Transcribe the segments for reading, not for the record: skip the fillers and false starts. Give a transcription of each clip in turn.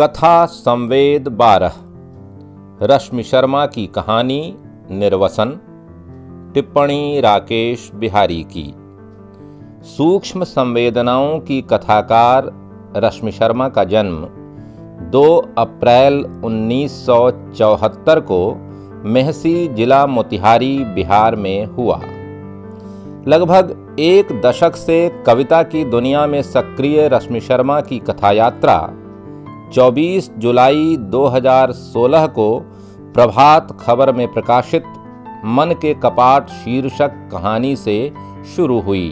कथा संवेद 12 रश्मि शर्मा की कहानी निर्वसन। टिप्पणी राकेश बिहारी की। सूक्ष्म संवेदनाओं की कथाकार रश्मि शर्मा का जन्म 2 अप्रैल 1974 को मेहसी जिला मोतिहारी बिहार में हुआ। लगभग एक दशक से कविता की दुनिया में सक्रिय रश्मि शर्मा की कथा यात्रा 24 जुलाई 2016 को प्रभात खबर में प्रकाशित मन के कपाट शीर्षक कहानी से शुरू हुई।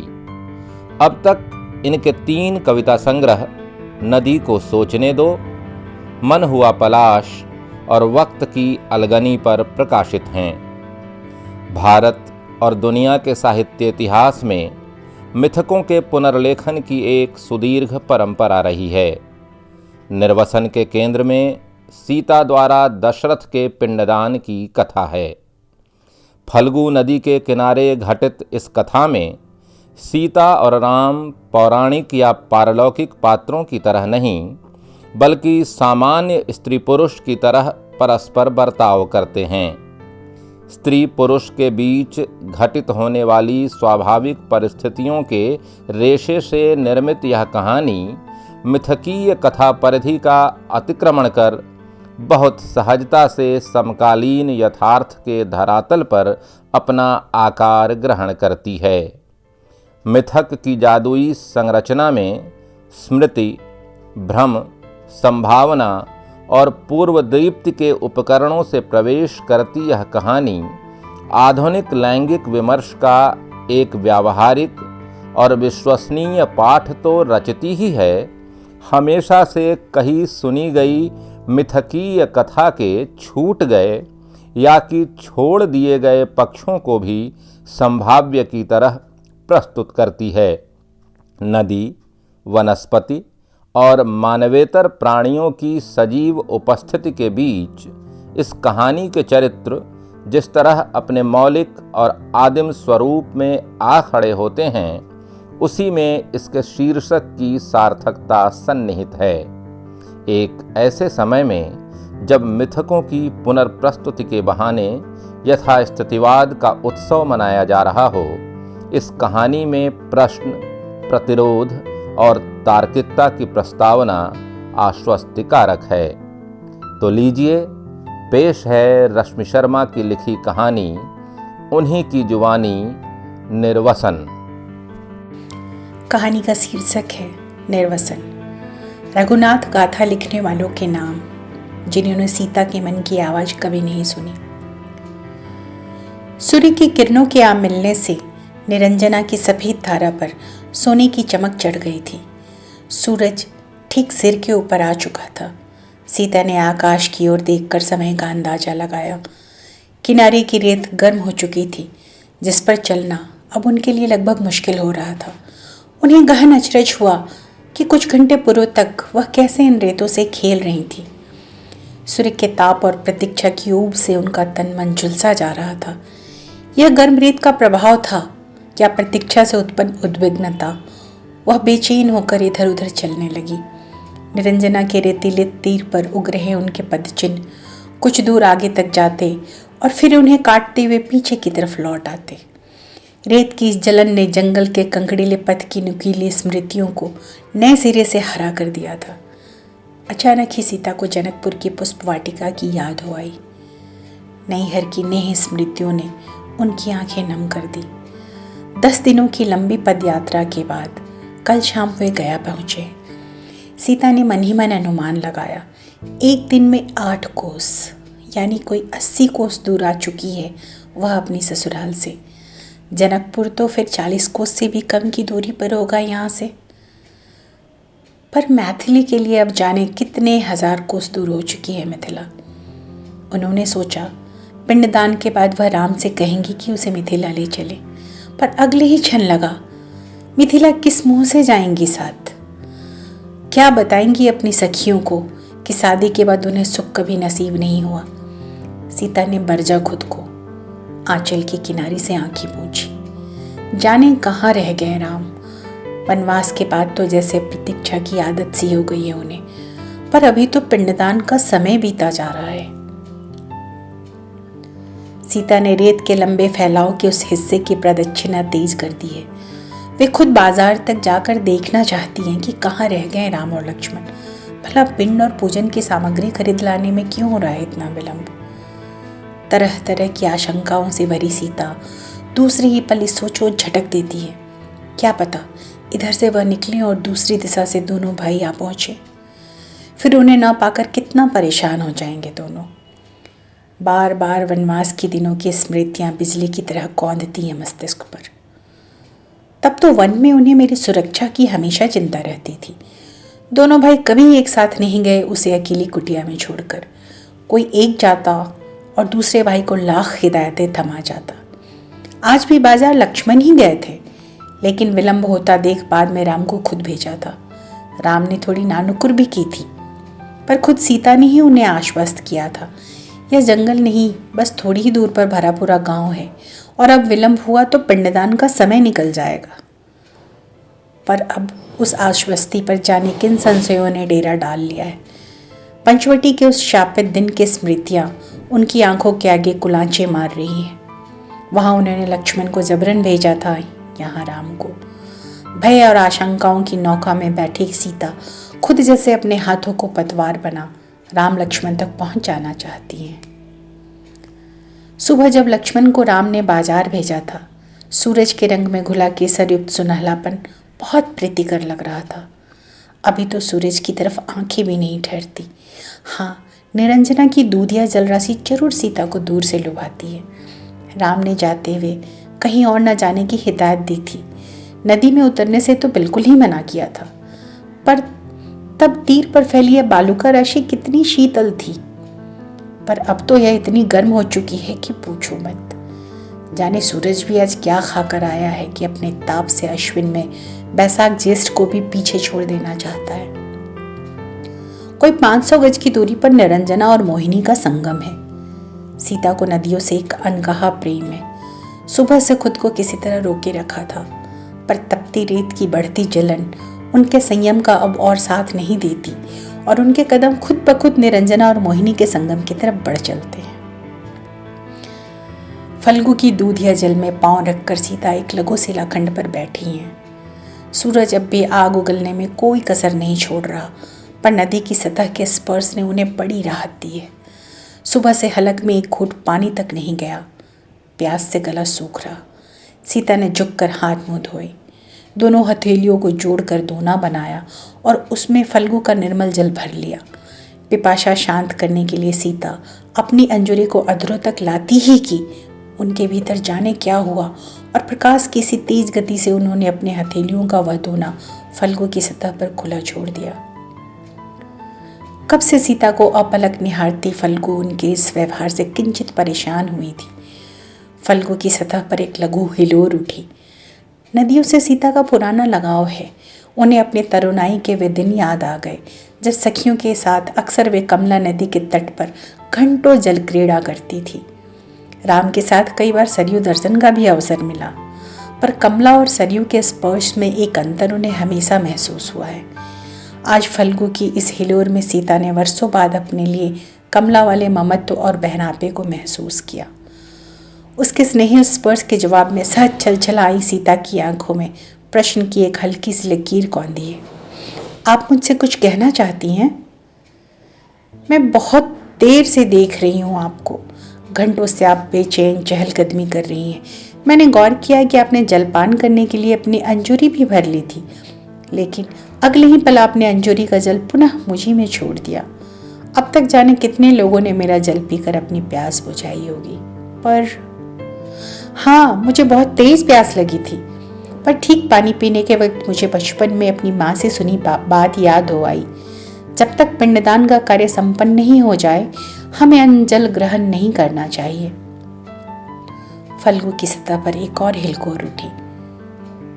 अब तक इनके 3 कविता संग्रह नदी को सोचने दो, मन हुआ पलाश और वक्त की अलगनी पर प्रकाशित हैं। भारत और दुनिया के साहित्य इतिहास में मिथकों के पुनर्लेखन की एक सुदीर्घ परंपरा रही है। निर्वसन के केंद्र में सीता द्वारा दशरथ के पिंडदान की कथा है। फल्गु नदी के किनारे घटित इस कथा में सीता और राम पौराणिक या पारलौकिक पात्रों की तरह नहीं, बल्कि सामान्य स्त्री पुरुष की तरह परस्पर बर्ताव करते हैं। स्त्री पुरुष के बीच घटित होने वाली स्वाभाविक परिस्थितियों के रेशे से निर्मित यह कहानी मिथकीय कथा परिधि का अतिक्रमण कर बहुत सहजता से समकालीन यथार्थ के धरातल पर अपना आकार ग्रहण करती है। मिथक की जादुई संरचना में स्मृति, भ्रम, संभावना और पूर्व दीप्ति के उपकरणों से प्रवेश करती यह कहानी आधुनिक लैंगिक विमर्श का एक व्यावहारिक और विश्वसनीय पाठ तो रचती ही है, हमेशा से कही सुनी गई मिथकीय कथा के छूट गए या कि छोड़ दिए गए पक्षों को भी संभाव्य की तरह प्रस्तुत करती है। नदी, वनस्पति और मानवेतर प्राणियों की सजीव उपस्थिति के बीच इस कहानी के चरित्र जिस तरह अपने मौलिक और आदिम स्वरूप में आ खड़े होते हैं, उसी में इसके शीर्षक की सार्थकता सन्निहित है। एक ऐसे समय में जब मिथकों की पुनर्प्रस्तुति के बहाने यथास्थितिवाद का उत्सव मनाया जा रहा हो, इस कहानी में प्रश्न, प्रतिरोध और तार्किकता की प्रस्तावना आश्वस्तिकारक है। तो लीजिए, पेश है रश्मि शर्मा की लिखी कहानी, उन्हीं की जुबानी, निर्वसन। कहानी का शीर्षक है निर्वसन। रघुनाथ गाथा लिखने वालों के नाम जिन्होंने सीता के मन की आवाज कभी नहीं सुनी। सूर्य की किरणों के आ मिलने से निरंजना की सफेद धारा पर सोने की चमक चढ़ गई थी। सूरज ठीक सिर के ऊपर आ चुका था। सीता ने आकाश की ओर देखकर समय का अंदाजा लगाया। किनारे की रेत गर्म हो चुकी थी, जिस पर चलना अब उनके लिए लगभग मुश्किल हो रहा था। उन्हें गहन अचरज हुआ कि कुछ घंटे पूर्व तक वह कैसे इन रेतों से खेल रही थी। सूर्य के ताप और प्रतीक्षा की ऊब से उनका तन मन झुलसा जा रहा था। यह गर्म रेत का प्रभाव था या प्रतीक्षा से उत्पन्न उद्विग्नता। वह बेचैन होकर इधर उधर चलने लगी। निरंजना के रेतीले तीर पर उग रहे उनके पदचिन्ह कुछ दूर आगे तक जाते और फिर उन्हें काटते हुए पीछे की तरफ लौट आते। रेत की इस जलन ने जंगल के कंकड़ीले पथ की नुकीली स्मृतियों को नए सिरे से हरा कर दिया था। अचानक ही सीता को जनकपुर की पुष्प वाटिका की याद हो आई। नैहर की नेह स्मृतियों ने उनकी आंखें नम कर दी। 10 दिनों की लंबी पदयात्रा के बाद कल शाम वे गया पहुंचे। सीता ने मन ही मन अनुमान लगाया, एक दिन में 8 कोस यानी कोई 80 कोस दूर आ चुकी है वह अपनी ससुराल से। जनकपुर तो फिर 40 कोस से भी कम की दूरी पर होगा यहाँ से। पर मैथिली के लिए अब जाने कितने 1000 कोस दूर हो चुकी है मिथिला। उन्होंने सोचा, पिंडदान के बाद वह राम से कहेंगी कि उसे मिथिला ले चले, पर अगले ही क्षण लगा, मिथिला किस मुंह से जाएंगी साथ? क्या बताएंगी अपनी सखियों को कि शादी के बाद उन्हें सुख कभी नसीब नहीं हुआ? सीता ने बरजा खुद को आंचल की किनारी से आंखें पूछी। जाने कहाँ रह गए राम। वनवास के बाद तो जैसे प्रतीक्षा की आदत सी हो गई है उन्हें। पर अभी तो पिंडदान का समय बीता जा रहा है। सीता ने रेत के लंबे फैलाव के उस हिस्से की प्रदक्षिणा तेज कर दी है। वे खुद बाजार तक जाकर देखना चाहती हैं कि कहाँ रह गए राम और लक्ष्मण। भला पिंड और पूजन की सामग्री खरीद लाने में क्यों हो रहा है इतना विलंब। तरह तरह की आशंकाओं से भरी सीता दूसरी ही पल इस सोच और झटक देती है। क्या पता इधर से वह निकले और दूसरी दिशा से दोनों भाई आ पहुंचे। फिर उन्हें ना पाकर कितना परेशान हो जाएंगे दोनों। बार बार वनवास के दिनों की स्मृतियां बिजली की तरह कौंधती हैं मस्तिष्क पर। तब तो वन में उन्हें मेरी सुरक्षा की हमेशा चिंता रहती थी। दोनों भाई कभी एक साथ नहीं गए उसे अकेली कुटिया में छोड़कर। कोई एक जाता और दूसरे भाई को लाख हिदायतें थमा जाता। आज भी बाजार लक्ष्मण ही गए थे, लेकिन विलंब होता देख बाद में राम को खुद भेजा था। राम ने थोड़ी नानुकुर भी की थी, पर खुद सीता ने ही उन्हें आश्वस्त किया था। यह जंगल नहीं, बस थोड़ी ही दूर पर भरा पूरा गांव है और अब विलंब हुआ तो पिंडदान का समय निकल जाएगा। पर अब उस आश्वस्ति पर जाने किन संशयों ने डेरा डाल लिया है। पंचवटी के उस शापित दिन की स्मृतियां उनकी आंखों के आगे कुलांचे मार रही हैं। वहां उन्होंने लक्ष्मण को जबरन भेजा था, यहाँ राम को। भय और आशंकाओं की नौका में बैठी सीता खुद जैसे अपने हाथों को पतवार बना राम लक्ष्मण तक पहुंच जाना चाहती हैं। सुबह जब लक्ष्मण को राम ने बाजार भेजा था, सूरज के रंग में घुला केसर युक्त सुनहलापन बहुत प्रीतिकर लग रहा था। अभी तो सूरज की तरफ आंखें भी नहीं ठहरती। हाँ, निरंजना की दूधिया जलराशि जरूर सीता को दूर से लुभाती है। राम ने जाते हुए कहीं और न जाने की हिदायत दी थी। नदी में उतरने से तो बिल्कुल ही मना किया था, पर तब तीर पर फैली यह बालू का राशि कितनी शीतल थी। पर अब तो यह इतनी गर्म हो चुकी है कि पूछो मत। जाने सूरज भी आज क्या खाकर आया है कि अपने ताप से अश्विन में बैसाख ज्येष्ठ को भी पीछे छोड़ देना चाहता है। कोई 500 गज की दूरी पर निरंजना और मोहिनी का संगम है। सीता को नदियों से एक अनकहा प्रेम है। सुबह से खुद को किसी तरह रोके रखा था, पर तपती रेत की बढ़ती जलन उनके संयम का अब और साथ नहीं देती और उनके कदम खुद ब खुद निरंजना और मोहिनी के संगम की तरफ बढ़ चलते हैं। फल्गु की दूधिया जल में पांव रखकर सीता एक लघु शिलाखंड पर बैठी हैं। सूरज अब भी आग उगलने में कोई कसर नहीं छोड़ रहा, पर नदी की सतह के स्पर्श ने उन्हें बड़ी राहत दी है। सुबह से हलक में एक घूंट पानी तक नहीं गया। प्यास से गला सूख रहा। सीता ने झुककर हाथ मुंह धोए, दोनों हथेलियों को जोड़कर दोना बनाया और उसमें फल्गु का निर्मल जल भर लिया। पिपाशा शांत करने के लिए सीता अपनी अंजुरी को अधरों तक लाती ही की। उनके भीतर जाने क्या हुआ और प्रकाश की सी तेज गति से उन्होंने अपने हथेलियों का वह दोना फल्गु की सतह पर खुला छोड़ दिया। कब से सीता को अपलक निहारती फल्गु उनके इस व्यवहार से किंचित परेशान हुई थी। फल्गु की सतह पर एक लघु हिलोर उठी। नदियों से सीता का पुराना लगाव है। उन्हें अपने तरुणाई के वे दिन याद आ गए जब सखियों के साथ अक्सर वे कमला नदी के तट पर घंटों जल क्रीड़ा करती थी। राम के साथ कई बार सरयू दर्शन का भी अवसर मिला, पर कमला और सरयू के स्पर्श में एक अंतर उन्हें हमेशा महसूस हुआ है। आज फल्गु की इस हिलोर में सीता ने वर्षों बाद अपने लिए कमला वाले ममत्व और बहनापे को महसूस किया। उसके स्नेही स्पर्श के जवाब में सहज छलछल आई सीता की आंखों में प्रश्न की एक हल्की सी लकीर कौंधी है। आप मुझसे कुछ कहना चाहती हैं? मैं बहुत देर से देख रही हूँ आपको। घंटों से आप बेचैन चहलकदमी कर रही हैं। मैंने गौर किया कि आपने जलपान करने के लिए अपनी अंजूरी भी भर ली थी, लेकिन अगले ही पल आपने अंजूरी का जल पुनः मुझी में छोड़ दिया। अब तक जाने कितने लोगों ने मेरा जल पीकर अपनी प्यास बुझाई होगी, पर हाँ, मुझे बहुत तेज प्यास लगी थी। पर ठीक पानी पीने के वक्त मुझे बचपन में अपनी माँ से सुनी बात याद हो आई, जब तक पिंडदान का कार्य संपन्न नहीं हो जाए हमें अन्न जल ग्रहण नहीं करना चाहिए। फल्गु की सतह पर एक और हिलकोर उठी।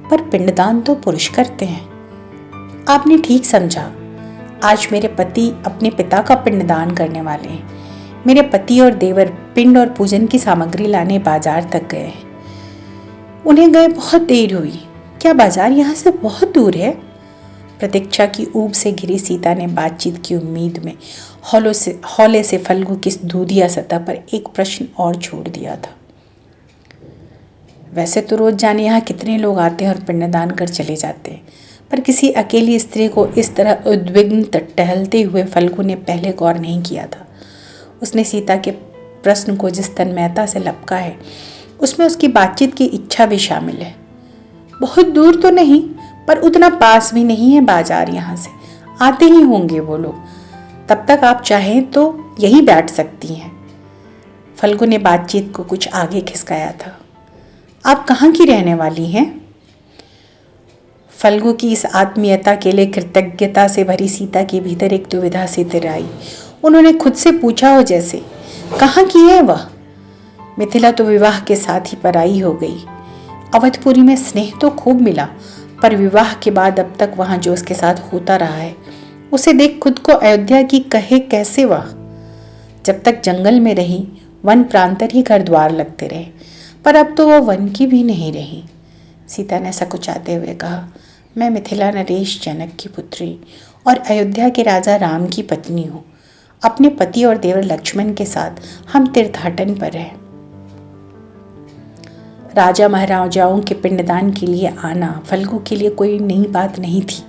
पर पिंडदान तो पुरुष करते हैं। आपने ठीक समझा। आज मेरे पति अपने पिता का पिंडदान करने वाले हैं। मेरे पति और देवर पिंड और पूजन की सामग्री लाने बाजार तक गए हैं। उन्हें गए बहुत देर हुई। क्या बाजार यहाँ से बहुत दूर है? प्रतीक्षा की ऊब से घिरी सीता ने बातचीत की उम्मीद में हौले से फल्गु की दूधिया सतह पर एक प्रश्न और छोड़ दिया था। वैसे तो रोज जाने यहाँ कितने लोग आते हैं और पिंडदान कर चले जाते हैं, पर किसी अकेली स्त्री को इस तरह उद्विग्न टहलते हुए फल्गु ने पहले गौर नहीं किया था। उसने सीता के प्रश्न को जिस तन्मयता से लपका है, उसमें उसकी बातचीत की इच्छा भी शामिल है। बहुत दूर तो नहीं, पर उतना पास भी नहीं है बाजार, यहाँ से आते ही होंगे वो लोग। तब तक आप चाहें तो यहीं बैठ सकती हैं। फल्गु ने बातचीत को कुछ आगे खिसकाया था। आप कहाँ की रहने वाली हैं? फल्गु की इस आत्मीयता के लिए कृतज्ञता से भरी सीता के भीतर एक दुविधा सी तिर आई। उन्होंने खुद से पूछा हो जैसे, कहाँ की है वह? मिथिला तो विवाह के साथ ही पराई हो गई। अवधपुरी में स्नेह तो खूब मिला, पर विवाह के बाद अब तक वहां जो उसके साथ होता रहा है, उसे देख खुद को अयोध्या की कहे कैसे वह। जब तक जंगल में रही, वन प्रांतर ही घर द्वार लगते रहे, पर अब तो वह वन की भी नहीं रही। सीता ने सकुचाते हुए कहा, मैं मिथिला नरेश जनक की पुत्री और अयोध्या के राजा राम की पत्नी हूँ। अपने पति और देवर लक्ष्मण के साथ हम तीर्थाटन पर हैं। राजा महाराजाओं के पिंडदान के लिए आना फल्गु के लिए कोई नई बात नहीं थी,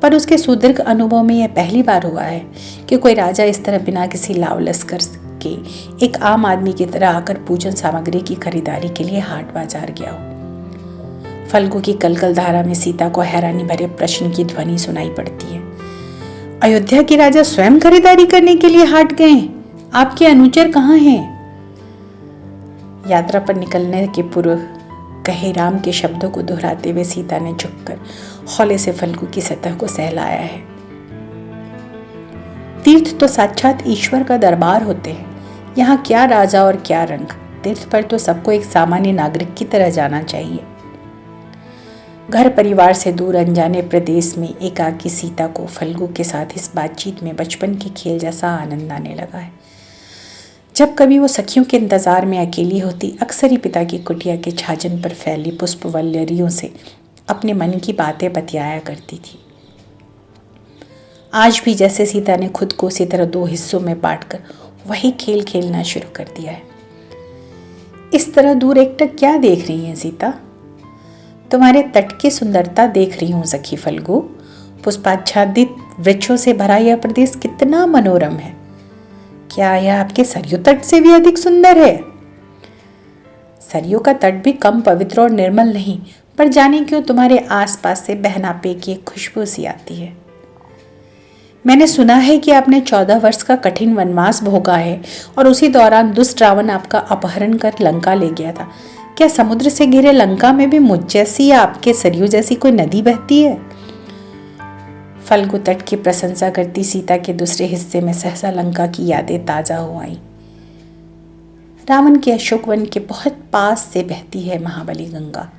पर उसके सुदीर्घ अनुभव में यह पहली बार हुआ है कि कोई राजा इस तरह बिना किसी लाव लश्कर के एक आम आदमी की तरह आकर पूजन सामग्री की खरीदारी के लिए हाट बाजार गया हो। फल्गु की कलकल धारा में सीता को हैरानी भरे प्रश्न की ध्वनि सुनाई पड़ती है। अयोध्या के राजा स्वयं खरीदारी करने के लिए हाट गए? आपके अनुचर कहाँ हैं? यात्रा पर निकलने के पूर्व कहे राम के शब्दों को दोहराते हुए सीता ने झुककर हौले से फल्गु की सतह को सहलाया है। तीर्थ तो साक्षात ईश्वर का दरबार होते हैं। यहाँ क्या राजा और क्या रंग। तीर्थ पर तो सबको एक सामान्य नागरिक की तरह जाना चाहिए। घर परिवार से दूर अनजाने प्रदेश में एकाकी सीता को फल्गु के साथ इस बातचीत में बचपन के खेल जैसा आनंद आने लगा है। जब कभी वो सखियों के इंतजार में अकेली होती, अक्सर ही पिता की कुटिया के छाजन पर फैली पुष्पवल्लरियों से अपने मन की बातें बतियाया करती थी। आज भी जैसे सीता ने खुद को उसी तरह दो हिस्सों में बांटकर वही खेल खेलना शुरू कर दिया है। इस तरह दूर एकटक क्या देख रही हैं सीता? तुम्हारे तट की सुंदरता देख रही हूँ सखी फल्गु। पुष्पाच्छादित वृक्षों से भरा यह प्रदेश कितना मनोरम है। क्या यह आपके सरयू तट से भी अधिक सुंदर है? सरयू का तट भी कम पवित्र और निर्मल नहीं, पर जाने क्यों तुम्हारे आसपास से बहनापे की एक खुशबू सी आती है। मैंने सुना है कि आपने 14 वर्ष का कठिन वनवास भोगा है और उसी दौरान दुष्ट रावण आपका अपहरण कर लंका ले गया था। क्या समुद्र से घिरे लंका में भी मुझ जैसी या आपके सरयू जैसी कोई नदी बहती है? फल्गु तट की प्रशंसा करती सीता के दूसरे हिस्से में सहसा लंका की यादें ताजा हो आई। रावण के अशोक वन के बहुत पास से बहती है महाबली गंगा।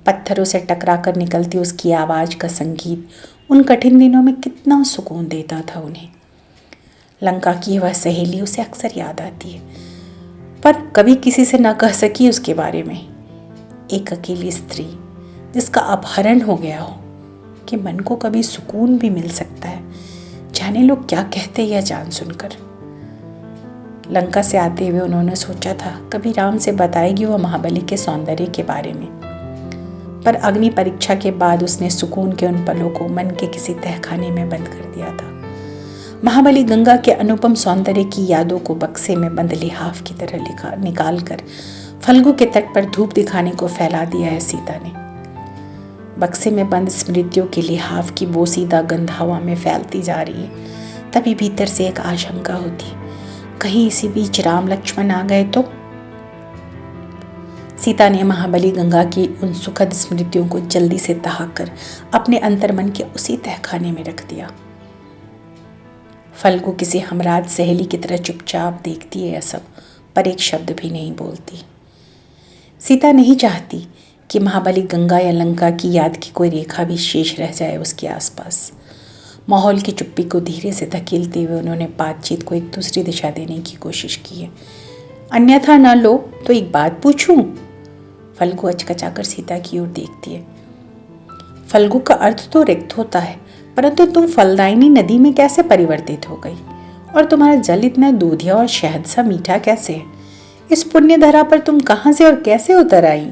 पत्थरों से टकराकर निकलती उसकी आवाज का संगीत उन कठिन दिनों में कितना सुकून देता था उन्हें। लंका की वह सहेली उसे अक्सर याद आती है, पर कभी किसी से न कह सकी उसके बारे में। एक अकेली स्त्री जिसका अपहरण हो गया हो, कि मन को कभी सुकून भी मिल सकता है, जाने लोग क्या कहते यह जान सुनकर। लंका से आते हुए उन्होंने सोचा था कभी राम से बताएगी वह महाबली के सौंदर्य के बारे में, पर अग्नि परीक्षा के बाद उसने सुकून के उन पलों को मन के किसी तहखाने में बंद कर दिया था। महाबली गंगा के अनुपम सौंदर्य की यादों को बक्से में बंद लिहाफ की तरह निकाल कर फल्गु के तट पर धूप दिखाने को फैला दिया है सीता ने। बक्से में बंद स्मृतियों के लिहाफ की बोसीदा गंध हवा में फैलती जा रही है। तभी भीतर से एक आशंका होती, कहीं इसी बीच राम लक्ष्मण आ गए तो। सीता ने महाबली गंगा की उन सुखद स्मृतियों को जल्दी से तहाकर अपने अंतर्मन के उसी तहखाने में रख दिया। फल्गु किसी हमराज सहेली की तरह चुपचाप देखती है यह सब, पर एक शब्द भी नहीं बोलती। सीता नहीं चाहती कि महाबली गंगा या लंका की याद की कोई रेखा भी शेष रह जाए उसके आसपास। माहौल की चुप्पी को धीरे से धकेलते हुए उन्होंने बातचीत को एक दूसरी दिशा देने की कोशिश की है। अन्यथा न लो तो एक बात पूछूं? फल्गु अचकचाकर सीता की ओर देखती है। फल्गु का अर्थ तो रिक्त होता है, परंतु तुम फलदायिनी नदी में कैसे परिवर्तित हो गई, और तुम्हारा जल इतना दूधिया और शहद सा मीठा कैसे है? इस पुण्य धरा पर तुम कहाँ से और कैसे उतर आई?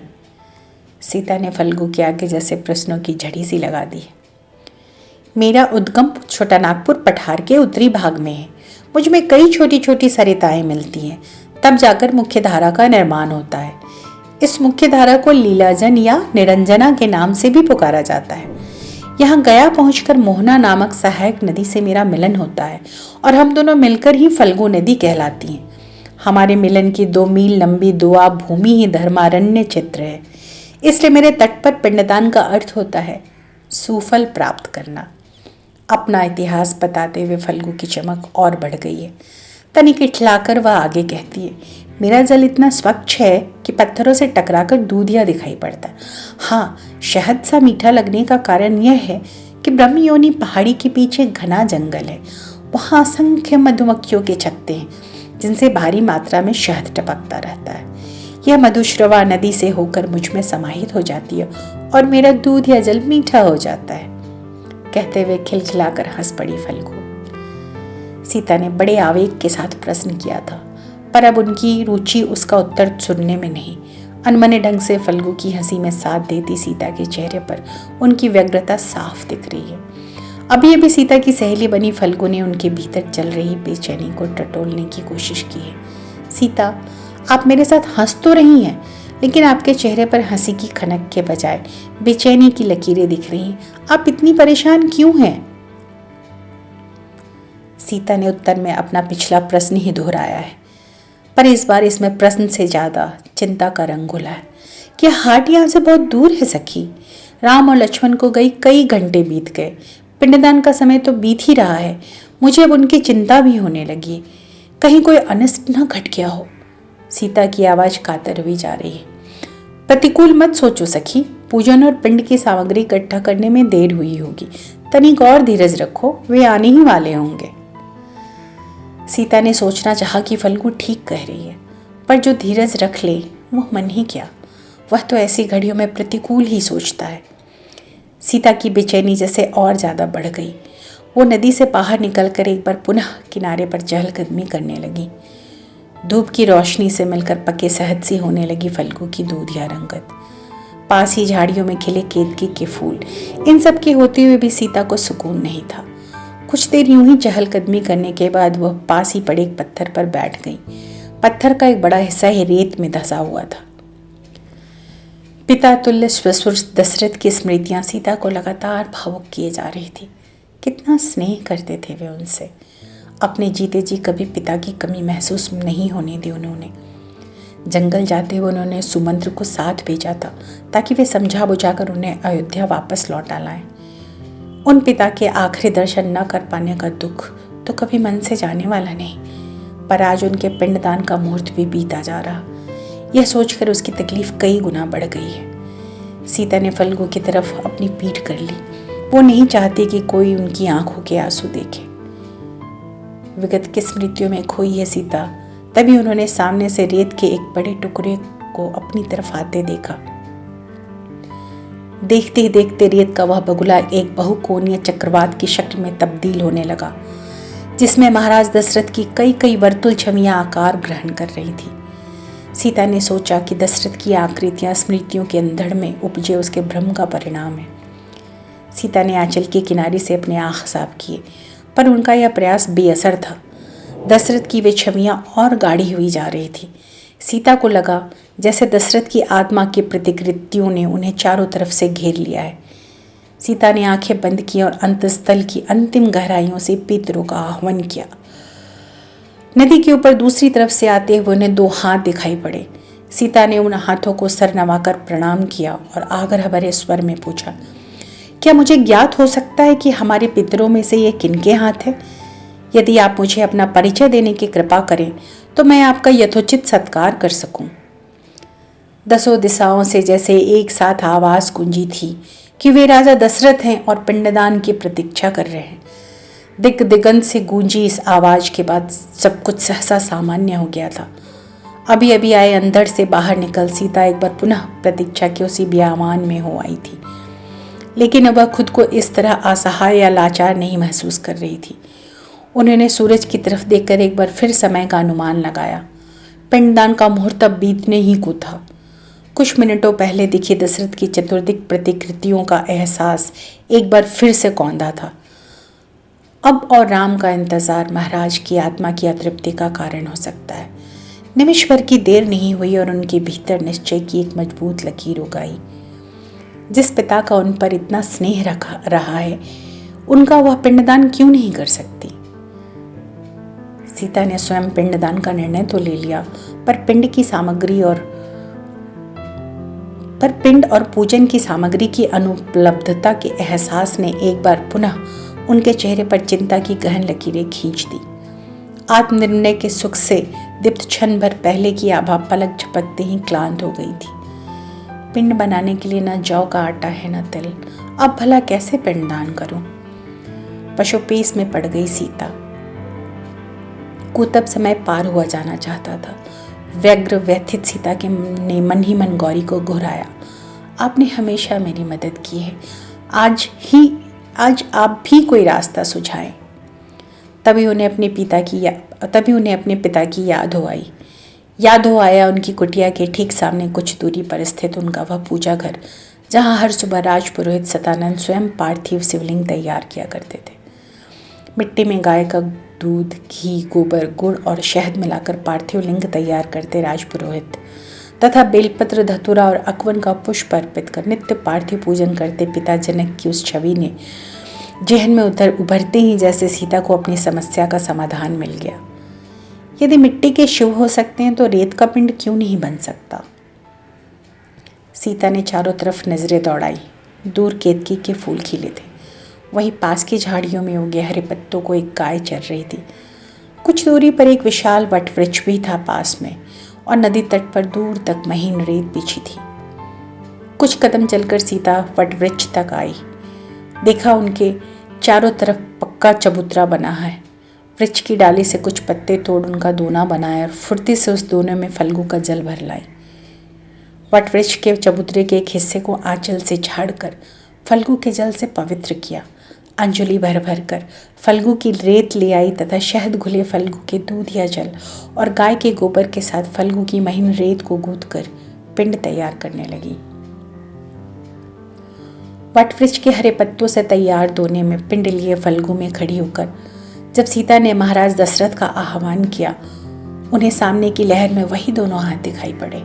सीता ने फल्गु के आगे जैसे प्रश्नों की झड़ी सी लगा दी। मेरा उद्गम छोटा नागपुर पठार के उत्तरी भाग में है। मुझ में कई छोटी छोटी सरिताएं मिलती हैं, तब जाकर मुख्य धारा का निर्माण होता है। इस मुख्य धारा को लीलाजन या निरंजना के नाम से भी पुकारा जाता है। यहाँ गया पहुंचकर मोहना नामक सहायक नदी से मेरा मिलन होता है और हम दोनों मिलकर ही फल्गु नदी कहलाती हैं। हमारे मिलन की 2 मील लंबी दुआ भूमि ही धर्मारण्य चित्र है। इसलिए मेरे तट पर पिंडदान का अर्थ होता है सुफल प्राप्त करना। अपना इतिहास बताते हुए फल्गु की चमक और बढ़ गई है। तनिक इठलाकर वह आगे कहती है, मेरा जल इतना स्वच्छ है कि पत्थरों से टकराकर दूधिया दिखाई पड़ता है। हाँ, शहद सा मीठा लगने का कारण यह है कि ब्रह्मयोनी पहाड़ी के पीछे घना जंगल है। वहाँ असंख्य मधुमक्खियों के छत्ते हैं जिनसे भारी मात्रा में शहद टपकता रहता है। यह मधुश्रवा नदी से होकर मुझ में समाहित हो जाती है और मेरा दूध या जल मीठा हो जाता है। कहते हुए खिलखिलाकर हंस पड़ी फल्गु। सीता ने बड़े आवेग के साथ प्रश्न किया था, पर अब उनकी रुचि उसका उत्तर सुनने में नहीं। अनमने ढंग से फल्गु की हंसी में साथ देती सीता के चेहरे पर उनकी व्यग्रता साफ दिख रही है। अभी अभी सीता की सहेली बनी फल्गु ने उनके भीतर चल रही बेचैनी को टटोलने की कोशिश की है। सीता, आप मेरे साथ हंस तो रही हैं, लेकिन आपके चेहरे पर हंसी की खनक के बजाय बेचैनी की लकीरें दिख रही हैं। आप इतनी परेशान क्यों हैं? सीता ने उत्तर में अपना पिछला प्रश्न ही दोहराया है, पर इस बार इसमें प्रश्न से ज्यादा चिंता का रंग घुला है। क्या हाट यहाँ से बहुत दूर है सखी? राम और लक्ष्मण को गई कई घंटे बीत गए। पिंडदान का समय तो बीत ही रहा है। मुझे अब उनकी चिंता भी होने लगी। कहीं कोई अनिष्ट न घट गया हो। सीता की आवाज कातर हुई जा रही है। प्रतिकूल मत सोचो सखी, पूजन और पिंड की सामग्री इकट्ठा करने में देर हुई होगी। तनिक और धीरज रखो, वे आने ही वाले होंगे। सीता ने सोचना चाहा कि फल्गु ठीक कह रही है, पर जो धीरज रख ले वह मन ही क्या, वह तो ऐसी घड़ियों में प्रतिकूल ही सोचता है। सीता की बेचैनी जैसे और ज़्यादा बढ़ गई। वो नदी से बाहर निकलकर एक बार पुनः किनारे पर चहलकदमी करने लगी। धूप की रोशनी से मिलकर पके शहद सी होने लगी फल्गु की दूधिया रंगत। पास ही झाड़ियों में खिले केतकी के फूल, इन सब के होते हुए भी सीता को सुकून नहीं था। कुछ देर यूं ही चहलकदमी करने के बाद वह पास ही पड़े एक पत्थर पर बैठ गई। पत्थर का एक बड़ा हिस्सा ही रेत में धंसा हुआ था। पिता तुल्य ससुर दशरथ की स्मृतियां सीता को लगातार भावुक किए जा रही थी। कितना स्नेह करते थे वे उनसे। अपने जीते जी कभी पिता की कमी महसूस नहीं होने दी उन्होंने। जंगल जाते हुए उन्होंने सुमंत्र को साथ भेजा था ताकि वे समझा बुझाकर उन्हें अयोध्या वापस लौटा लाएं। उन पिता के आखिरी दर्शन न कर पाने का दुख तो कभी मन से जाने वाला नहीं, पर आज उनके पिंडदान का मुहूर्त भी बीता जा रहा। यह सोचकर उसकी तकलीफ कई गुना बढ़ गई है। सीता ने फल्गु की तरफ अपनी पीठ कर ली। वो नहीं चाहती कि कोई उनकी आंखों के आंसू देखे। विगत की स्मृतियों में खोई है सीता। तभी उन्होंने सामने से रेत के एक बड़े टुकड़े को अपनी तरफ आते देखा। देखते ही देखते रेत का वह बगुला एक बहुकोणीय चक्रवात की शक्ल में तब्दील होने लगा, जिसमें महाराज दशरथ की कई कई वर्तुल छवियां आकार ग्रहण कर रही थी। सीता ने सोचा कि दशरथ की आकृतियां स्मृतियों के अंधड़ में उपजे उसके भ्रम का परिणाम है। सीता ने आंचल के किनारे से अपने आँख साफ किए, पर उनका यह प्रयास बेअसर था। दशरथ की वे छवियां और गाढ़ी हुई जा रही थी। सीता को लगा जैसे दशरथ की आत्मा की प्रतिकृतियों ने उन्हें चारों तरफ से घेर लिया है। सीता ने आंखें बंद की और अंतस्थल की अंतिम गहराइयों से पितरों का आह्वान किया। नदी के ऊपर दूसरी तरफ से आते हुए उन्हें 2 हाथ दिखाई पड़े। सीता ने उन हाथों को सर नवाकर प्रणाम किया और आग्रह भरे स्वर में पूछा, क्या मुझे ज्ञात हो सकता है कि हमारे पितरों में से ये किनके हाथ है? यदि आप मुझे अपना परिचय देने की कृपा करें तो मैं आपका यथोचित सत्कार कर सकूं। 10 दिशाओं से जैसे एक साथ आवाज गूंजी थी कि वे राजा दशरथ हैं और पिंडदान की प्रतीक्षा कर रहे हैं। दिग दिगंत से गूंजी इस आवाज के बाद सब कुछ सहसा सामान्य हो गया था। अभी अभी आए अंदर से बाहर निकल सीता एक बार पुनः प्रतीक्षा के उसी ब्यामान में हो आई थी। लेकिन अब वह खुद को इस तरह असहाय या लाचार नहीं महसूस कर रही थी। उन्होंने सूरज की तरफ देखकर एक बार फिर समय का अनुमान लगाया। पिंडदान का मुहूर्त अब बीतने ही को था। कुछ मिनटों पहले दिखी दशरथ की चतुर्दिक प्रतिकृतियों का एहसास एक बार फिर से कौंधा था। अब और राम का इंतजार महाराज की आत्मा की अतृप्ति का कारण हो सकता है। निमिष भर की देर नहीं हुई और उनके भीतर निश्चय की एक मजबूत लकीर उगाई। जिस पिता का उन पर इतना स्नेह रहा है, उनका वह पिंडदान क्यों नहीं कर सकती? सीता ने स्वयं पिंडदान का निर्णय तो ले लिया, पर पिंड और पूजन की सामग्री की अनुपलब्धता के एहसास ने एक बार पुनः उनके चेहरे पर चिंता की गहन लकीरें खींच दी। आत्मनिर्णय के सुख से दीप्त क्षण भर पहले की आभा पलक झपकते ही क्लांत हो गई थी। पिंड बनाने के लिए न जौ का आटा है न तिल, अब भला कैसे पिंडदान करूं? पशुपेश में पड़ गई सीता। कुतब समय पार हुआ जाना चाहता था। व्यग्र व्यथित सीता के ने मन ही मन गौरी को घुराया। आपने हमेशा मेरी मदद की है, आज आप भी कोई रास्ता सुझाएं। तभी उन्हें अपने पिता की याद हो आया उनकी कुटिया के ठीक सामने कुछ दूरी पर स्थित उनका वह पूजा घर, जहाँ हर सुबह राजपुरोहित सतानंद स्वयं पार्थिव शिवलिंग तैयार किया करते थे। मिट्टी में गाय का दूध, घी, गोबर, गुड़ और शहद मिलाकर पार्थिव लिंग तैयार करते राजपुरोहित तथा बेलपत्र, धतूरा और अकवन का पुष्प अर्पित कर नित्य पार्थिव पूजन करते पिता जनक की उस छवि ने जेहन में उभरते ही जैसे सीता को अपनी समस्या का समाधान मिल गया। यदि मिट्टी के शिव हो सकते हैं तो रेत का पिंड क्यों नहीं बन सकता? सीता ने चारों तरफ नजरें दौड़ाई। दूर केतकी के फूल खिले थे। वहीं पास की झाड़ियों में उगे हरे पत्तों को एक गाय चर रही थी। कुछ दूरी पर एक विशाल वटवृक्ष भी था पास में, और नदी तट पर दूर तक महीन रेत बिछी थी। कुछ कदम चलकर सीता वटवृक्ष तक आई। देखा उनके चारों तरफ पक्का चबूतरा बना है। वृक्ष की डाली से कुछ पत्ते तोड़ उनका दोना बनाया और फुर्ती से उस दोने में फल्गु का जल भर लाई। वटवृक्ष के चबूतरे के एक हिस्से को आंचल से झाड़कर फल्गु के जल से पवित्र किया। अंजलि भर भर कर फल्गु की रेत ले आई तथा शहद घुले फल्गु के दूध या जल और गाय के गोबर के साथ फल्गु की महीन रेत को गूंथ कर पिंड तैयार करने लगी। वटवृक्ष के हरे पत्तों से तैयार दोने में पिंड लिए फल्गु में खड़ी होकर जब सीता ने महाराज दशरथ का आह्वान किया, उन्हें सामने की लहर में वही दोनों हाथ दिखाई पड़े।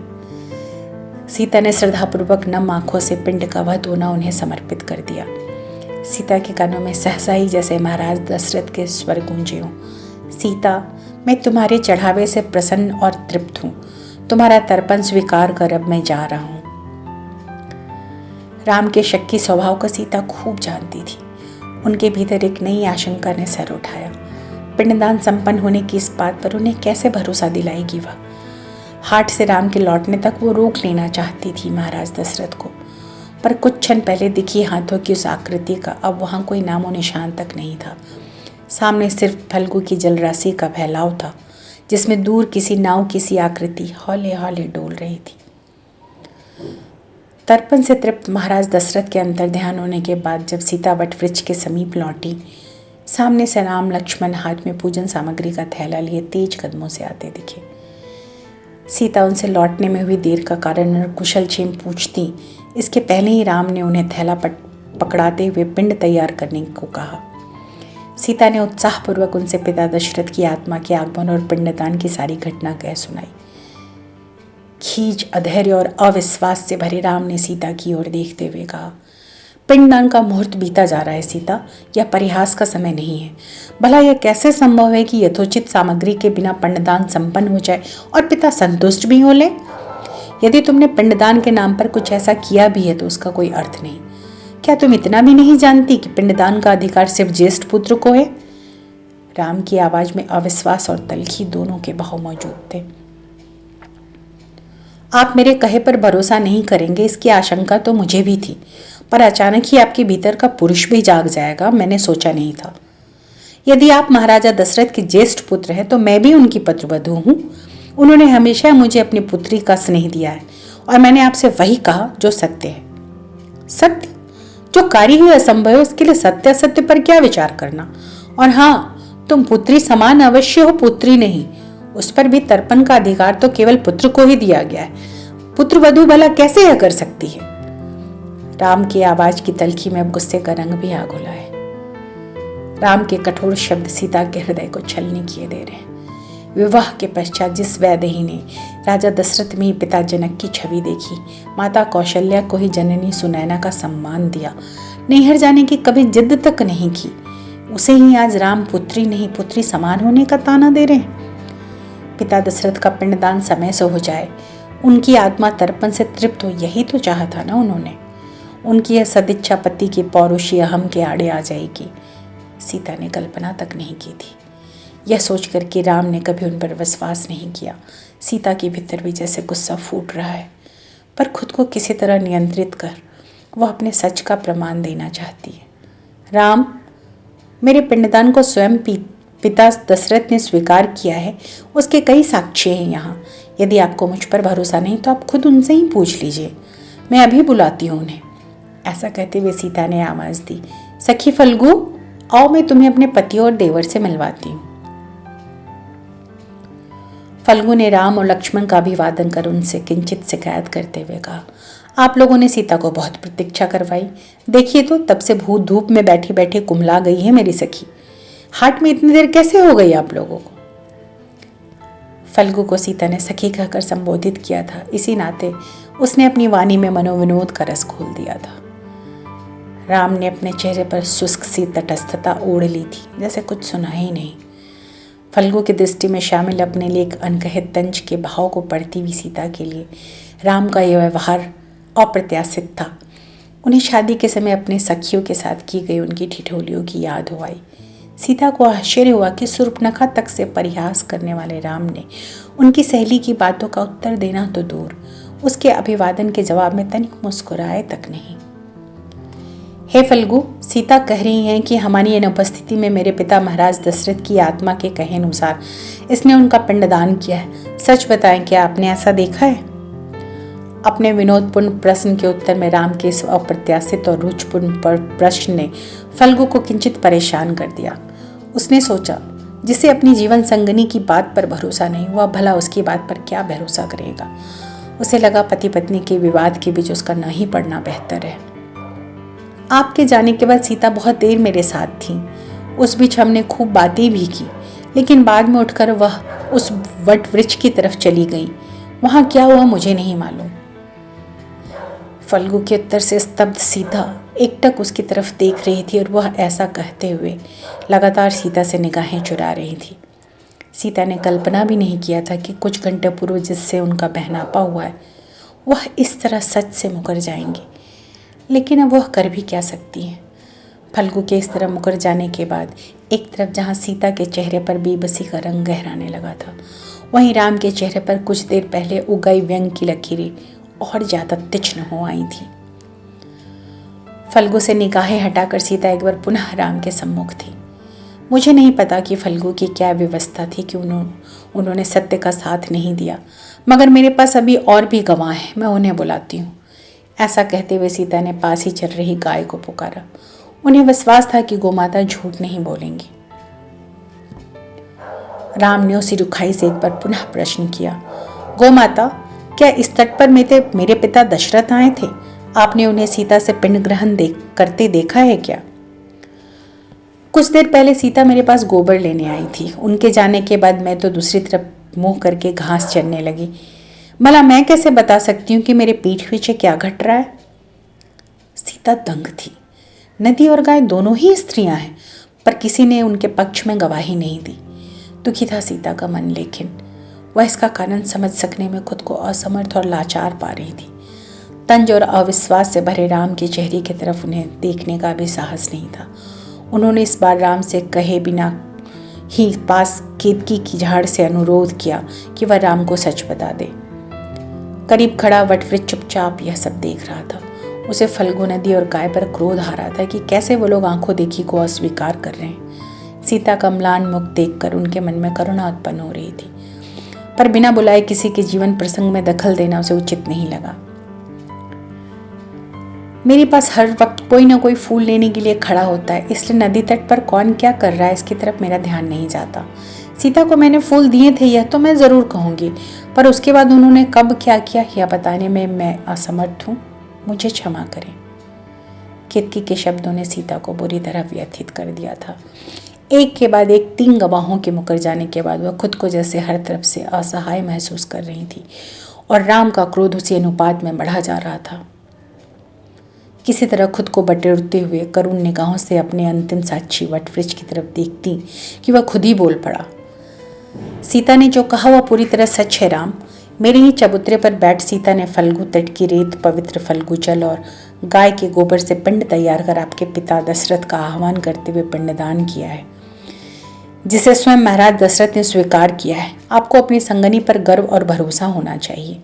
सीता ने श्रद्धापूर्वक नम आंखों से पिंड का वह दोना उन्हें समर्पित कर दिया। सीता के कानों में सहसा ही जैसे महाराज दशरथ के स्वर गूंजे हों, सीता, मैं तुम्हारे चढ़ावे से प्रसन्न और तृप्त हूँ। तुम्हारा तर्पण स्वीकार कर अब मैं जा रहा हूँ। राम के शक्की स्वभाव को सीता खूब जानती थी। उनके भीतर एक नई आशंका ने सर उठाया। पिंडदान संपन्न होने की इस बात पर उन्हें कैसे भरोसा दिलाएगी वह? हाट से राम के लौटने तक वो रोक लेना चाहती थी महाराज दशरथ को, पर कुछ क्षण पहले दिखी हाथों की उस आकृति का अब वहाँ कोई नामो निशान तक नहीं था। सामने सिर्फ फल्गु की जलराशि का फैलाव था, जिसमें दूर किसी नाव किसी आकृति हौले हौले डोल रही थी। तर्पण से तृप्त महाराज दशरथ के अंतर्ध्यान होने के बाद जब सीता वटवृक्ष के समीप लौटी, सामने से राम लक्ष्मण हाथ में पूजन सामग्री का थैला लिए तेज कदमों से आते दिखे। सीता उनसे लौटने में हुई देर का कारण और कुशल क्षेम पूछती, इसके पहले ही राम ने उन्हें थैला पकड़ाते हुए पिंड तैयार करने को कहा। सीता ने उत्साहपूर्वक उनसे पिता दशरथ की आत्मा के आगमन और पिंडदान की सारी घटना कह सुनाई। खीज, अधैर्य और अविश्वास से भरे राम ने सीता की ओर देखते हुए कहा, पिंडदान का मुहूर्त बीता जा रहा है सीता, यह परिहास का समय नहीं है। भला यह कैसे संभव है कि यथोचित सामग्री के बिना पिंडदान संपन्न हो जाए और पिता संतुष्ट भी हो ले? यदि तुमने पिंडदान के नाम पर कुछ ऐसा किया भी है तो उसका कोई अर्थ नहीं। क्या तुम इतना भी नहीं जानती कि पिंडदान का अधिकार सिर्फ ज्येष्ठ पुत्र को है? राम की आवाज में अविश्वास और तलखी दोनों के भाव मौजूद थे। आप मेरे कहे पर भरोसा नहीं करेंगे, इसकी आशंका तो मुझे भी थी, पर अचानक ही आपके भीतर का पुरुष भी जाग जाएगा, मैंने सोचा नहीं था। यदि आप महाराजा दशरथ के ज्येष्ठ पुत्र हैं तो मैं भी उनकी पुत्रवधू हूँ। उन्होंने हमेशा मुझे अपनी पुत्री का स्नेह दिया है और मैंने आपसे वही कहा जो सत्य है। सत्य? जो कार्य ही असंभव है उसके लिए सत्य असत्य पर क्या विचार करना। और हाँ, तुम पुत्री समान अवश्य हो, पुत्री नहीं। उस पर भी तर्पण का अधिकार तो केवल पुत्र को ही दिया गया है। पुत्र वधू भला कैसे यह कर सकती है? राम की आवाज की तलखी में अब गुस्से का रंग भी आ घुला है। राम के कठोर शब्द सीता के हृदय को छलनी किए दे रहे हैं। विवाह के पश्चात जिस वैदेही ने राजा दशरथ में ही पिता जनक की छवि देखी, माता कौशल्या को ही जननी सुनैना का सम्मान दिया, नैहर जाने की कभी जिद तक नहीं की, उसे ही आज राम पुत्री नहीं पुत्री समान होने का ताना दे रहे हैं। पिता दशरथ का पिंडदान समय से हो जाए, उनकी आत्मा तर्पण से तृप्त हो, यही तो चाहा था ना उन्होंने। उनकी यह सदिच्छा पति की पौरुषी अहम के आड़े आ जाएगी, सीता ने कल्पना तक नहीं की थी। यह सोचकर कि राम ने कभी उन पर विश्वास नहीं किया, सीता के भीतर भी जैसे गुस्सा फूट रहा है, पर खुद को किसी तरह नियंत्रित कर वह अपने सच का प्रमाण देना चाहती है। राम, मेरे पिंडदान को स्वयं पिता दशरथ ने स्वीकार किया है, उसके कई साक्ष्य हैं यहाँ। यदि आपको मुझ पर भरोसा नहीं तो आप खुद उनसे ही पूछ लीजिए, मैं अभी बुलाती हूँ उन्हें। ऐसा कहते हुए सीता ने आवाज़ दी, सखी फल्गु, आओ मैं तुम्हें अपने पति और देवर से मिलवाती हूँ। फल्गु ने राम और लक्ष्मण का अभिवादन कर उनसे किंचित शिकायत करते हुए कहा, आप लोगों ने सीता को बहुत प्रतीक्षा करवाई। देखिए तो तब से भूत धूप में बैठी बैठी कुम्हला गई है मेरी सखी। हाट में इतनी देर कैसे हो गई आप लोगों को? फल्गु को सीता ने सखी कहकर संबोधित किया था, इसी नाते उसने अपनी वाणी में मनोविनोद का रस खोल दिया था। राम ने अपने चेहरे पर शुष्क सी तटस्थता ओढ़ ली थी, जैसे कुछ सुना ही नहीं। फल्गु की दृष्टि में शामिल अपने लिए एक अनकहे तंज के भाव को पढ़ती हुई सीता के लिए राम का यह व्यवहार अप्रत्याशित था। उन्हें शादी के समय अपने सखियों के साथ की गई उनकी ठिठोलियों की याद हो आई। सीता को आश्चर्य हुआ कि शूर्पणखा तक से परिहास करने वाले राम ने उनकी सहेली की बातों का उत्तर देना तो दूर, उसके अभिवादन के जवाब में तनिक मुस्कुराए तक नहीं। हे फल्गु, सीता कह रही हैं कि हमारी अनुपस्थिति में मेरे पिता महाराज दशरथ की आत्मा के कहे अनुसार इसने उनका पिंडदान किया है। सच बताएं, क्या आपने ऐसा देखा है? अपने विनोदपूर्ण प्रश्न के उत्तर में राम के इस अप्रत्याशित और रुचिपूर्ण प्रश्न ने फल्गु को किंचित परेशान कर दिया। उसने सोचा, जिसे अपनी जीवन संगनी की बात पर भरोसा नहीं, वह भला उसकी बात पर क्या भरोसा करेगा। उसे लगा पति पत्नी के विवाद के बीच उसका न ही पड़ना बेहतर है। आपके जाने के बाद सीता बहुत देर मेरे साथ थी। उस बीच हमने खूब बातें भी की, लेकिन बाद में उठकर वह उस वट वृक्ष की तरफ चली गई। वहाँ क्या हुआ मुझे नहीं मालूम। फल्गु के उत्तर से स्तब्ध सीता एकटक उसकी तरफ देख रही थी और वह ऐसा कहते हुए लगातार सीता से निगाहें चुरा रही थी। सीता ने कल्पना भी नहीं किया था कि कुछ घंटे पूर्व जिससे उनका बहनापा हुआ है वह इस तरह सच से मुकर जाएंगे। लेकिन अब वह कर भी क्या सकती है। फल्गु के इस तरह मुकर जाने के बाद एक तरफ जहाँ सीता के चेहरे पर बेबसी का रंग गहराने लगा था, वहीं राम के चेहरे पर कुछ देर पहले उगाई व्यंग की लकीरें और ज्यादा तीक्ष्ण हो आई थी। फल्गु से निगाहें हटाकर सीता एक बार पुनः राम के सम्मुख थी। मुझे नहीं पता कि फल्गु की क्या व्यवस्था थी कि उन्होंने सत्य का साथ नहीं दिया, मगर मेरे पास अभी और भी गवाह हैं, मैं उन्हें बुलाती हूँ। ऐसा कहते हुए सीता ने पास ही चल रही गाय को पुकारा। उन्हें विश्वास था कि गोमाता झूठ नहीं बोलेंगी। राम ने उसी रुखाई से एक बार पुनः प्रश्न किया, गोमाता, क्या इस तट पर मेरे पिता दशरथ आए थे? आपने उन्हें सीता से पिंड ग्रहण करते देखा है क्या? कुछ देर पहले सीता मेरे पास गोबर लेने आई थी। उनके जाने के बाद मैं तो दूसरी तरफ मुंह करके घास चरने लगी। भला मैं कैसे बता सकती हूँ कि मेरे पीठ पीछे क्या घट रहा है? सीता दंग थी। नदी और गाय दोनों ही स्त्रियां हैं, पर किसी ने उनके पक्ष में गवाही नहीं दी। दुखी था सीता का मन, लेकिन वह इसका कारण समझ सकने में खुद को असमर्थ और लाचार पा रही थी। तंज और अविश्वास से भरे राम के चेहरे की तरफ उन्हें देखने का भी साहस नहीं था। उन्होंने इस बार राम से कहे बिना ही पास केतकी की झाड़ से अनुरोध किया कि वह राम को सच बता दे। करीब खड़ा वटवृक्ष चुपचाप यह सब देख रहा था। उसे फल्गु नदी और गाय पर क्रोध आ रहा था कि कैसे वो लोग आंखों देखी को अस्वीकार कर रहे हैं। सीता का म्लान मुख देखकर उनके मन में करुणा उत्पन्न हो रही थी, पर बिना बुलाए किसी के जीवन प्रसंग में दखल देना उसे उचित नहीं लगा। मेरे पास हर वक्त कोई ना कोई फूल लेने के लिए खड़ा होता है, इसलिए नदी तट पर कौन क्या कर रहा है इसकी तरफ मेरा ध्यान नहीं जाता। सीता को मैंने फूल दिए थे यह तो मैं ज़रूर कहूँगी, पर उसके बाद उन्होंने कब क्या किया यह बताने में मैं असमर्थ हूँ, मुझे क्षमा करें। केतकी के शब्दों ने सीता को बुरी तरह व्यथित कर दिया था। एक के बाद एक 3 गवाहों के मुकर जाने के बाद वह खुद को जैसे हर तरफ से असहाय महसूस कर रही थी और राम का क्रोध उसी अनुपात में बढ़ा जा रहा था। किसी तरह खुद को बटोरते हुए करुण निगाहों से अपने अंतिम साक्षी वटवृक्ष की तरफ देखती कि वह खुद ही बोल पड़ा। सीता ने जो कहा वह पूरी तरह सच है राम। मेरे ही चबूतरे पर बैठ सीता ने फल्गु तट की रेत, पवित्र फल्गु जल और गाय के गोबर से पिंड तैयार कर आपके पिता दशरथ का आह्वान करते हुए पिंडदान किया है, जिसे स्वयं महाराज दशरथ ने स्वीकार किया है। आपको अपनी संगनी पर गर्व और भरोसा होना चाहिए।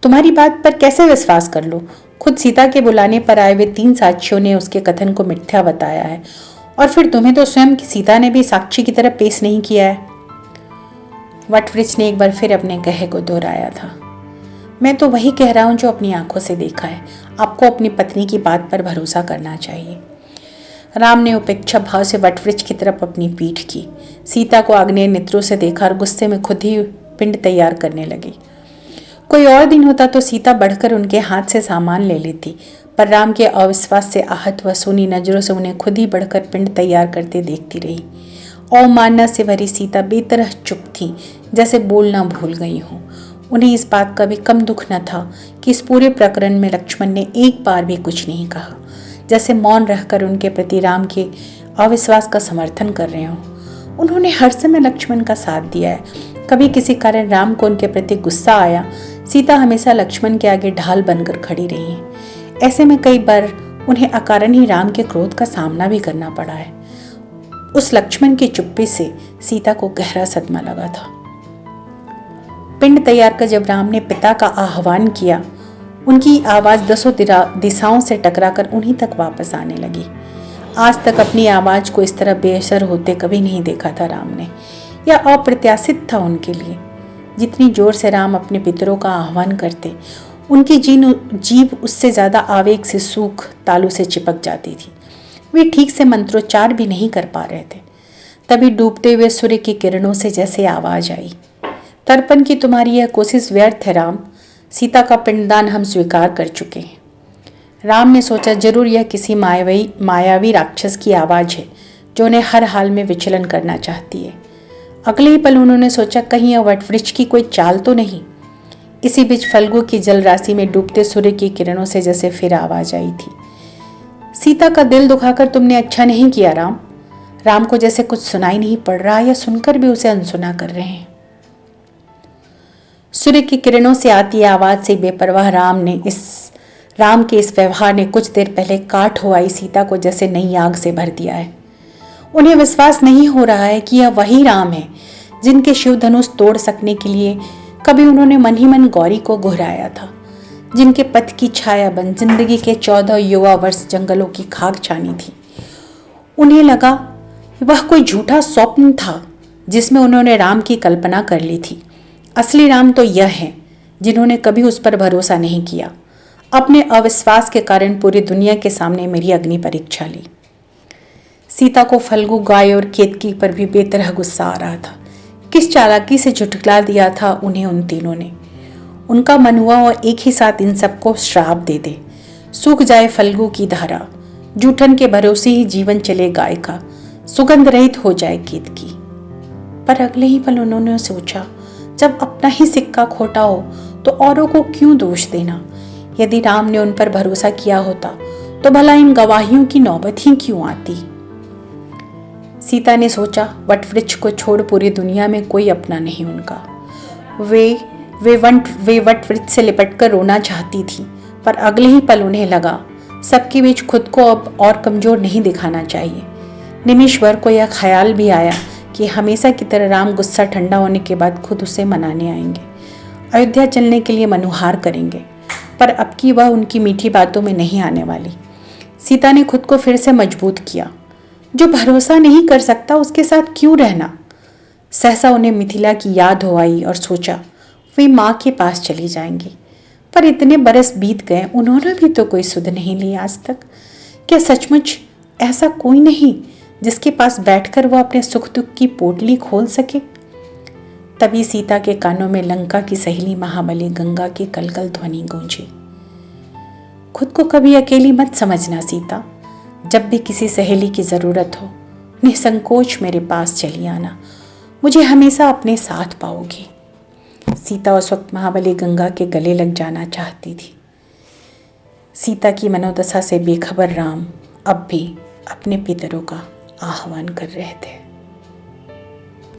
तुम्हारी बात पर कैसे विश्वास कर लो? खुद सीता के बुलाने पर आए हुए 3 साक्षियों ने उसके कथन को मिथ्या बताया है, और फिर तुम्हें तो स्वयं की सीता ने भी साक्षी की तरह पेश नहीं किया है। वटवृक्ष ने एक बार फिर अपने कहे को दोहराया था। मैं तो वही कह रहा हूं जो अपनी आंखों से देखा है। आपको अपनी पत्नी की बात पर भरोसा करना चाहिए। राम ने उपेक्षा भाव से वटवृक्ष की तरफ अपनी पीठ की, सीता को आग्नेय नेत्रों से देखा और गुस्से में खुद ही पिंड तैयार करने लगी। कोई और दिन होता तो सीता बढ़कर उनके हाथ से सामान ले लेती, पर राम के अविश्वास से आहत व सूनी नजरों से उन्हें खुद ही बढ़कर पिंड तैयार करते देखती रही। अवमानना से भरी सीता बेतरह चुप थी, जैसे बोलना भूल गई हो। उन्हें इस बात का भी कम दुख न था कि इस पूरे प्रकरण में लक्ष्मण ने एक बार भी कुछ नहीं कहा, जैसे मौन रहकर उनके प्रति राम के अविश्वास का समर्थन कर रहे हों। उन्होंने हर समय लक्ष्मण का साथ दिया है। कभी किसी कारण राम को उनके प्रति गुस्सा आया, सीता हमेशा लक्ष्मण के आगे ढाल बनकर खड़ी रही है। ऐसे में कई बार उन्हें अकारण ही राम के क्रोध का सामना भी करना पड़ा है। उस लक्ष्मण की चुप्पी से सीता को गहरा सदमा लगा था। पिंड तैयार कर जब राम ने पिता का आह्वान किया, उनकी आवाज 10 दिशाओं से टकराकर उन्हीं तक वापस आने लगी। आज तक अपनी आवाज को इस तरह बेअसर होते कभी नहीं देखा था राम ने। यह अप्रत्याशित था उनके लिए। जितनी जोर से राम अपने पितरों का आह्वान करते, उनकी जीभ उससे ज्यादा आवेग से सूख तालू से चिपक जाती थी। वे ठीक से मंत्रोच्चार भी नहीं कर पा रहे थे। तभी डूबते हुए सूर्य की किरणों से जैसे आवाज आई, तर्पण की तुम्हारी यह कोशिश व्यर्थ है राम। सीता का पिंडदान हम स्वीकार कर चुके हैं। राम ने सोचा जरूर यह किसी मायावी राक्षस की आवाज है जो उन्हें हर हाल में विचलन करना चाहती है। अगले ही पल उन्होंने सोचा कहीं यह वटवृक्ष की कोई चाल तो नहीं। इसी बीच फल्गु की जल राशि में डूबते सूर्य की किरणों से जैसे फिर आवाज आई थी, सीता का दिल दुखाकर तुमने अच्छा नहीं किया राम। राम को जैसे कुछ सुनाई नहीं पड़ रहा या सुनकर भी उसे अनसुना कर रहे हैं। सूर्य की किरणों से आती आवाज से बेपरवाह राम के इस व्यवहार ने कुछ देर पहले काठ हो आई सीता को जैसे नई आग से भर दिया है। उन्हें विश्वास नहीं हो रहा है कि यह वही राम है जिनके शिव धनुष तोड़ सकने के लिए कभी उन्होंने मन ही मन गौरी को घुराया था, जिनके पथ की छाया बन जिंदगी के 14 युवा वर्ष जंगलों की खाक छानी थी। उन्हें लगा वह कोई झूठा स्वप्न था जिसमें उन्होंने राम की कल्पना कर ली थी। असली राम तो यह है जिन्होंने कभी उस पर भरोसा नहीं किया। अपने अविश्वास के कारण पूरी दुनिया के सामने मेरी अग्नि परीक्षा ली। सीता को फल्गु, गाय और केतकी पर भी बेतरह गुस्सा आ रहा था। किस चालाकी से झुठला दिया था उन्हें उन तीनों ने। उनका मन हुआ और एक ही साथ इन सबको श्राप दे दे। सूख जाए फल्गु की धारा, जूठन के भरोसे ही जीवन चले गाय का, सुगंध रहित हो जाए केतकी। पर अगले ही पल उन्होंने सोचा जब अपना ही सिक्का खोटा हो तो औरों को क्यों दोष देना। यदि राम ने उन पर भरोसा किया होता तो भला इन गवाहियों की नौबत ही क्यों आती। सीता ने सोचा वटवृक्ष को छोड़ पूरी दुनिया में कोई अपना नहीं उनका। वे वटवृक्ष से लिपटकर रोना चाहती थी, पर अगले ही पल उन्हें लगा सबके बीच खुद को अब और कमजोर नहीं दिखाना चाहिए। निमिष भर को यह ख्याल भी आया कि हमेशा की तरह राम गुस्सा ठंडा होने के बाद खुद उसे मनाने आएंगे, अयोध्या चलने के लिए मनुहार करेंगे, पर अब की वह उनकी मीठी बातों में नहीं आने वाली। सीता ने खुद को फिर से मजबूत किया। जो भरोसा नहीं कर सकता उसके साथ क्यों रहना। सहसा उन्हें मिथिला की याद हो आई और सोचा वे माँ के पास चली जाएंगी। पर इतने बरस बीत गए, उन्होंने भी तो कोई सुध नहीं ली आज तक। क्या सचमुच ऐसा कोई नहीं जिसके पास बैठकर वो अपने सुख दुख की पोटली खोल सके? तभी सीता के कानों में लंका की सहेली महाबली गंगा की कलकल ध्वनि गूंजी। खुद को कभी अकेली मत समझना सीता। जब भी किसी सहेली की जरूरत हो, निसंकोच मेरे पास चली आना। मुझे हमेशा अपने साथ पाओगी। सीता उस वक्त महाबली गंगा के गले लग जाना चाहती थी। सीता की मनोदशा से बेखबर राम अब भी अपने पितरों का आह्वान कर रहे थे।